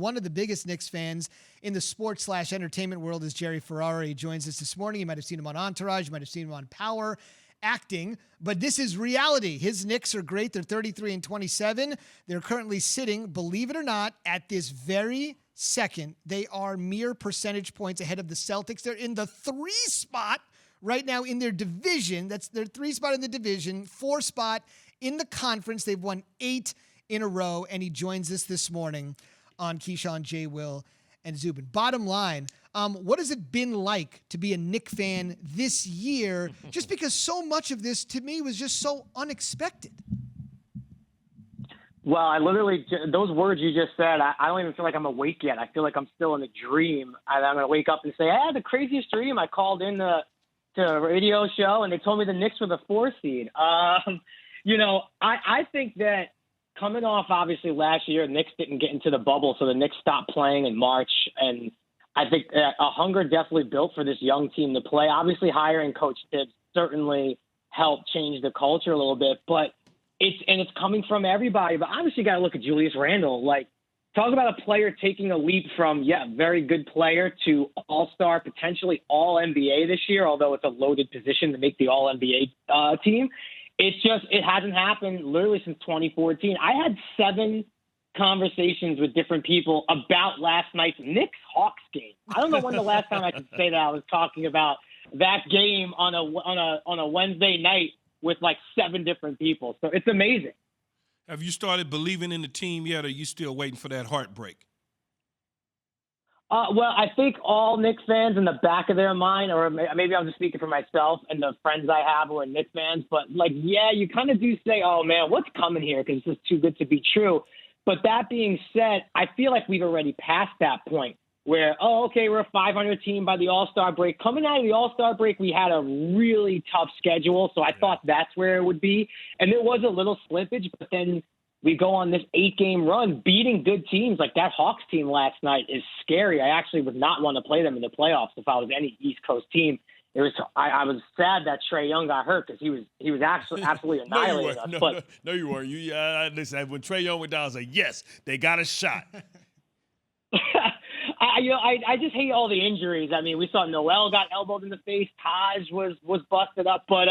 One of the biggest Knicks fans in the sports/entertainment world is Jerry Ferrara. He joins us this morning. You might have seen him on Entourage. You might have seen him on Power acting, but this is reality. His Knicks are great. They're 33-27. They're currently sitting, believe it or not, at this very second. They are mere percentage points ahead of the Celtics. They're in the 3 spot right now in their division. That's their 3 spot in the division, 4 spot in the conference. They've won 8 in a row, and he joins us this morning on Keyshawn, J. Will, and Zubin. Bottom line, what has it been like to be a Knick fan this year? Just because so much of this, to me, was just so unexpected. Well, I literally, those words you just said, I don't even feel like I'm awake yet. I feel like I'm still in a dream. I'm going to wake up and say, I had the craziest dream. I called in to a radio show, and they told me the Knicks were the 4 seed. I think that coming off, obviously, last year, Knicks didn't get into the bubble, so the Knicks stopped playing in March. And I think a hunger definitely built for this young team to play. Obviously, hiring Coach Tibbs certainly helped change the culture a little bit. But it's coming from everybody. But obviously, you got to look at Julius Randle. Like, talk about a player taking a leap from, very good player to all-star, potentially all-NBA this year, although it's a loaded position to make the all-NBA team. It hasn't happened literally since 2014. I had 7 conversations with different people about last night's Knicks-Hawks game. I don't know when the last time I could say that I was talking about that game on a Wednesday night with like 7 different people. So it's amazing. Have you started believing in the team yet, or are you still waiting for that heartbreak? Well, I think all Knicks fans in the back of their mind, or maybe I'm just speaking for myself and the friends I have who are Knicks fans, but you kind of do say, oh, man, what's coming here? Because this is too good to be true. But that being said, I feel like we've already passed that point where, we're a 500 team by the All-Star break. Coming out of the All-Star break, we had a really tough schedule, so I thought that's where it would be. And there was a little slippage, but then we go on this 8-game run, beating good teams. Like that Hawks team last night is scary. I actually would not want to play them in the playoffs if I was any East Coast team. I was sad that Trae Young got hurt because he was actually absolutely annihilating us. No, you weren't. Listen, when Trae Young went down, I was like, yes, they got a shot. I just hate all the injuries. I mean, we saw Noel got elbowed in the face. Taj was busted up. But,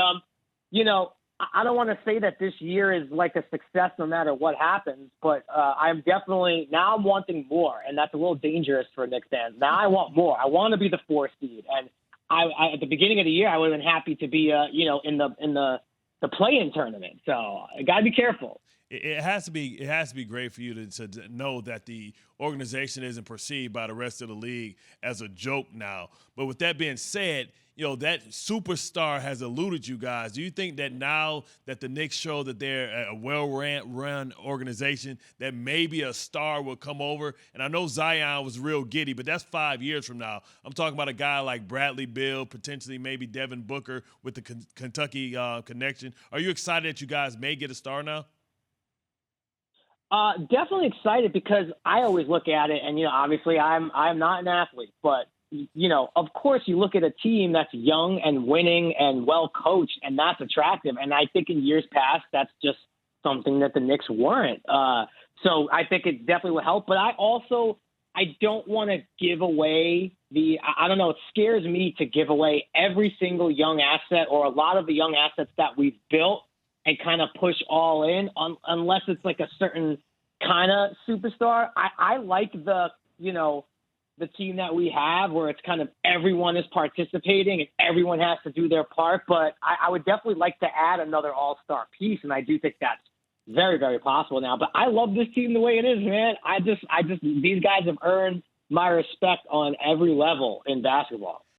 I don't want to say that this year is like a success no matter what happens, but I'm wanting more, and that's a little dangerous for Knicks fans. Now I want more. I want to be the 4 seed, and I at the beginning of the year I would have been happy to be in the play-in tournament. So I got to be careful. It has to be great for you to know that the organization isn't perceived by the rest of the league as a joke now. But with that being said, that superstar has eluded you guys. Do you think that now that the Knicks show that they're a well-run organization, that maybe a star will come over? And I know Zion was real giddy, but that's 5 years from now. I'm talking about a guy like Bradley Beal, potentially maybe Devin Booker with the Kentucky connection. Are you excited that you guys may get a star now? Definitely excited because I always look at it, and obviously I'm not an athlete, but of course you look at a team that's young and winning and well coached, and that's attractive. And I think in years past that's just something that the Knicks weren't. So I think it definitely will help. But I don't want to give away I don't know. It scares me to give away every single young asset or a lot of the young assets that we've built and kind of push all in unless it's like a certain kind of superstar. I like the team that we have where it's kind of everyone is participating and everyone has to do their part. But I would definitely like to add another all-star piece, and I do think that's very, very possible now. But I love this team the way it is, man. I just these guys have earned my respect on every level in basketball.